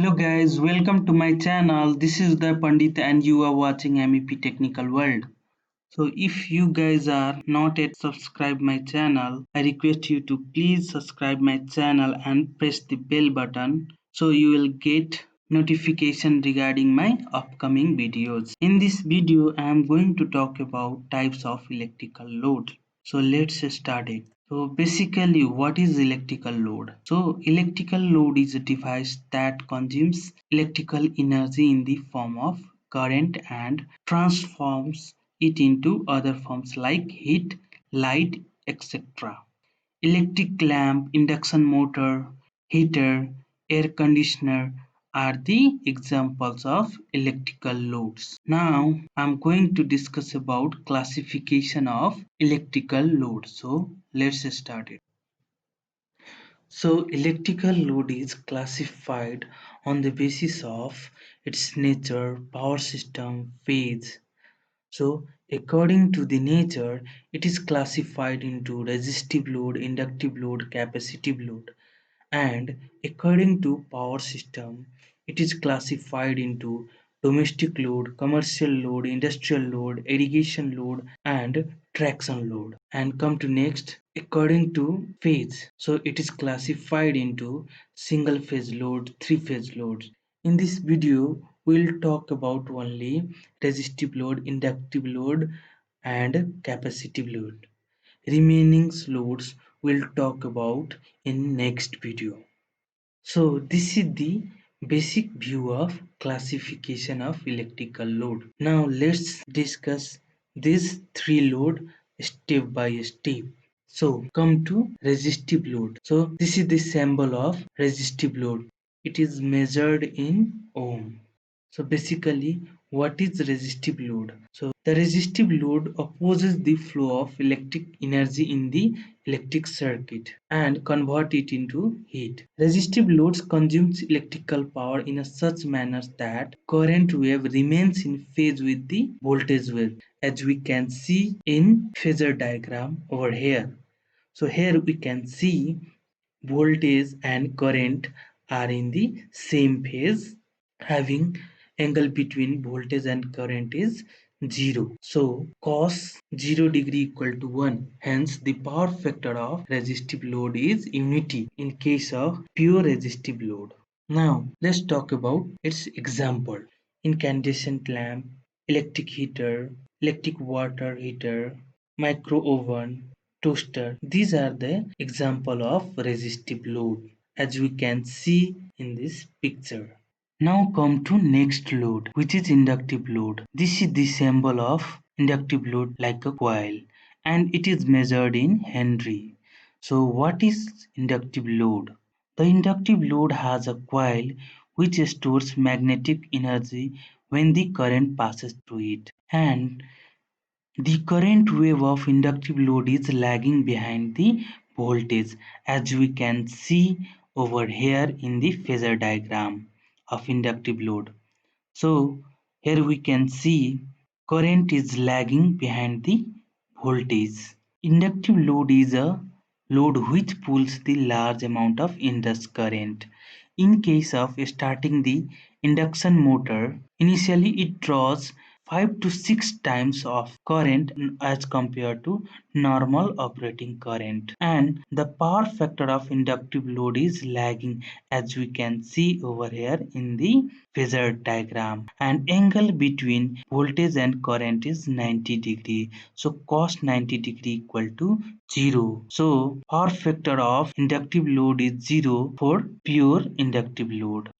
Hello guys, welcome to my channel. This is the Pandit and you are watching MEP Technical World. So if you guys are not yet subscribed my channel, I request you to please subscribe my channel and press the bell button so you will get notification regarding my upcoming videos. In this video, I am going to talk about types of electrical load. So let's start it. So basically, what is electrical load? So electrical load is a device that consumes electrical energy in the form of current and transforms it into other forms like heat, light, etc. Electric lamp, induction motor, heater, air conditioner are the examples of electrical loads. Now I'm going to discuss about classification of electrical load. So let's start it. So electrical load is classified on the basis of its nature, power system, phase. So according to the nature, it is classified into resistive load, inductive load, capacitive load. And according to power system, it is classified into domestic load, commercial load, industrial load, irrigation load, and traction load. And come to next, according to phase. So it is classified into single phase load, three phase loads. In this video, we'll talk about only resistive load, inductive load, and capacitive load. Remaining loads we'll talk about in next video. So this is the basic view of classification of electrical load. Now let's discuss these three load step by step. So come to resistive load. So this is the symbol of resistive load. It is measured in ohm. So basically, what is resistive load? So the resistive load opposes the flow of electric energy in the electric circuit and convert it into heat. Resistive loads consumes electrical power in a such manner that current wave remains in phase with the voltage wave, as we can see in phasor diagram over here. So here we can see voltage and current are in the same phase, having angle between voltage and current is 0. So cos 0 degree equal to 1. Hence the power factor of resistive load is unity in case of pure resistive load. Now let's talk about its example. Incandescent lamp, electric heater, electric water heater, micro oven, toaster. These are the example of resistive load as we can see in this picture. Now come to next load, which is inductive load. This is the symbol of inductive load like a coil and it is measured in Henry. So what is inductive load? The inductive load has a coil which stores magnetic energy when the current passes through it. And the current wave of inductive load is lagging behind the voltage, as we can see over here in the phasor diagram of inductive load. So here we can see current is lagging behind the voltage. Inductive load is a load which pulls the large amount of induced current. In case of starting the induction motor, initially it draws 5 to 6 times of current as compared to normal operating current, and the power factor of inductive load is lagging, as we can see over here in the phasor diagram, and angle between voltage and current is 90 degree. So cos 90 degree equal to 0. So power factor of inductive load is 0 for pure inductive load.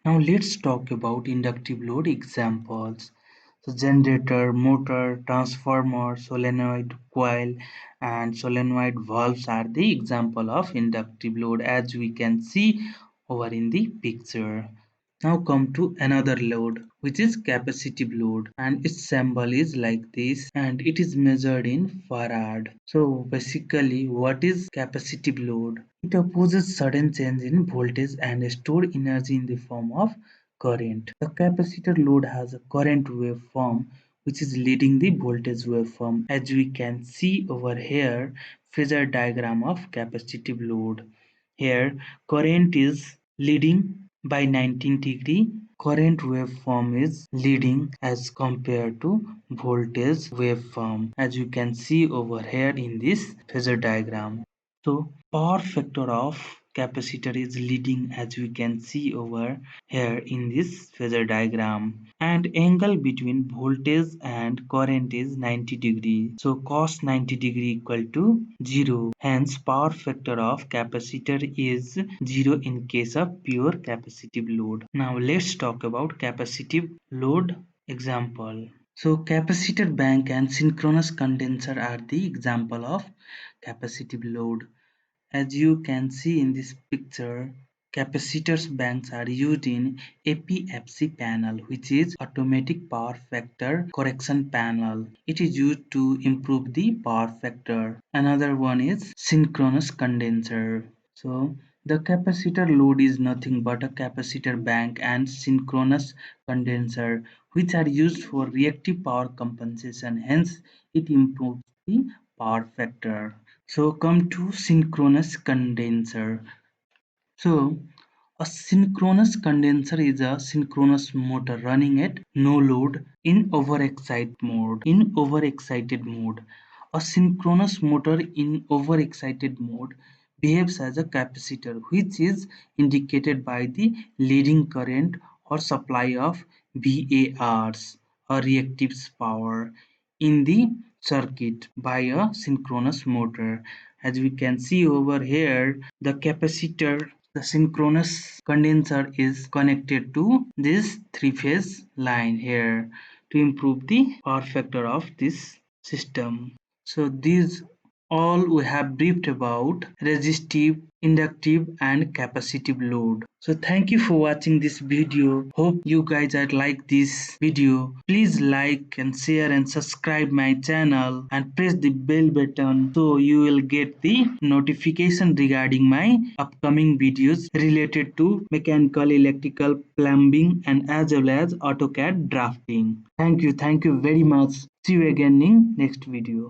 Now let's talk about inductive load examples. So generator, motor, transformer, solenoid coil, and solenoid valves are the example of inductive load, as we can see over in the picture. Now come to another load, which is capacitive load, and its symbol is like this and it is measured in farad. So basically, what is capacitive load? It opposes sudden change in voltage and store energy in the form of current. The capacitor load has a current waveform which is leading the voltage waveform, as we can see over here phasor diagram of capacitive load. Here current is leading by 19 degree. Current waveform is leading as compared to voltage waveform, as you can see over here in this phasor diagram. So power factor of capacitor is leading, as we can see over here in this phasor diagram, and angle between voltage and current is 90 degree. So cos 90 degree equal to 0. Hence power factor of capacitor is 0 in case of pure capacitive load. Now let's talk about capacitive load example. So capacitor bank and synchronous condenser are the example of capacitive load. As you can see in this picture, capacitors banks are used in APFC panel, which is automatic power factor correction panel. It is used to improve the power factor. Another one is synchronous condenser. So the capacitor load is nothing but a capacitor bank and synchronous condenser, which are used for reactive power compensation. Hence, it improves the power factor. So come to synchronous condenser. So a synchronous condenser is a synchronous motor running at no load in overexcited mode. A synchronous motor in overexcited mode behaves as a capacitor, which is indicated by the leading current or supply of VARs or reactive power in the circuit by a synchronous motor. As we can see over here, the synchronous condenser is connected to this three-phase line here to improve the power factor of this system. So these all we have briefed about resistive, inductive and capacitive load. So thank you for watching this video. Hope you guys are like this video. Please like and share and subscribe my channel and press the bell button so you will get the notification regarding my upcoming videos related to mechanical, electrical, plumbing and as well as AutoCAD drafting. Thank you very much. See you again in next video.